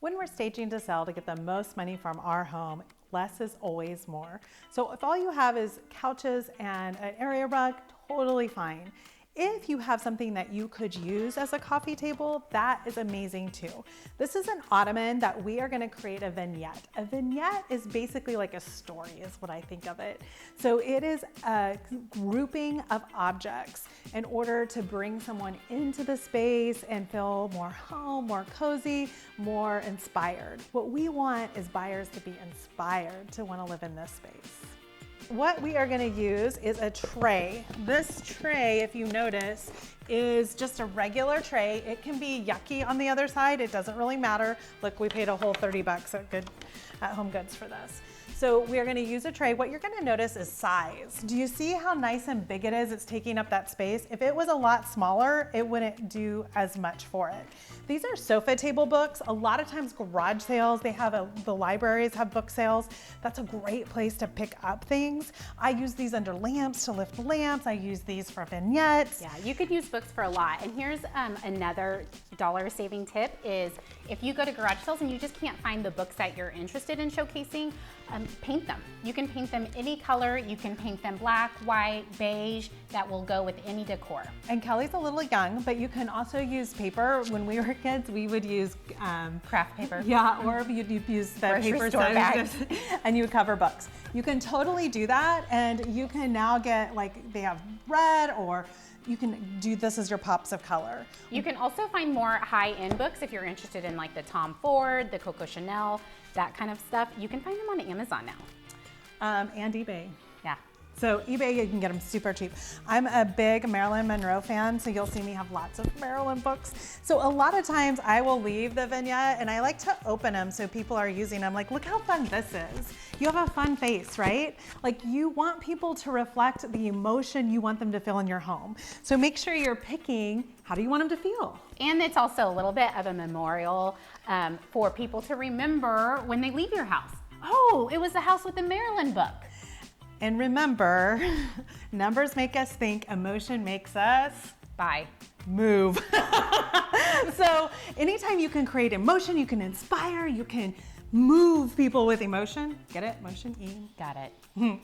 When we're staging to sell to get the most money from our home, less is always more. So if all you have is couches and an area rug, totally fine. If you have something that you could use as a coffee table, that is amazing too. This is an ottoman that we are going to create a vignette. A vignette is basically like a story is what I think of it. So it is a grouping of objects in order to bring someone into the space and feel more home, more cozy, more inspired. What we want is buyers to be inspired to want to live in this space. What we are going to use is a tray. This tray, if you notice, is just a regular tray. It can be yucky on the other side. It doesn't really matter. Look, we paid a whole 30 bucks at Home Goods for this. So we are going to use a tray. What you're going to notice is size. Do you see how nice and big it is? It's taking up that space. If it was a lot smaller, it wouldn't do as much for it. These are sofa table books. A lot of times garage sales, the libraries have book sales. That's a great place to pick up things. I use these under lamps to lift lamps. I use these for vignettes. Yeah, you could use books for a lot. And here's another dollar saving tip is if you go to garage sales and you just can't find the books that you're interested in showcasing, paint them. You can paint them any color. You can paint them black, white, beige. That will go with any decor. And Kelly's a little young, but you can also use paper. When we were kids, we would use craft paper. Yeah, or you'd use the grocery paper store bags. and you would cover books. You can totally do that, and you can now get, like, they have red, or you can do this as your pops of color. You can also find more high-end books if you're interested in like the Tom Ford, the Coco Chanel, that kind of stuff. You can find them on Amazon now. And eBay. Yeah. So eBay, you can get them super cheap. I'm a big Marilyn Monroe fan, so you'll see me have lots of Marilyn books. So a lot of times I will leave the vignette and I like to open them so people are using them. Like, look how fun this is. You have a fun face, right? Like, you want people to reflect the emotion you want them to feel in your home. So make sure you're picking, how do you want them to feel? And it's also a little bit of a memorial for people to remember when they leave your house. Oh, it was the house with the Marilyn book. And remember, numbers make us think, emotion makes us move. So anytime you can create emotion, you can inspire, you can move people with emotion. Get it? Motion, E. Got it.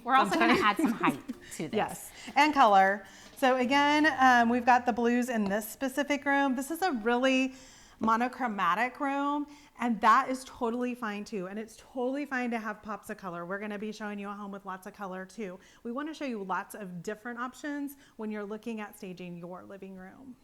We're also going to add some height to this. Yes, and color. So again, we've got the blues in this specific room. This is a really monochromatic room, and that is totally fine too. And it's totally fine to have pops of color. We're going to be showing you a home with lots of color too. We want to show you lots of different options when you're looking at staging your living room.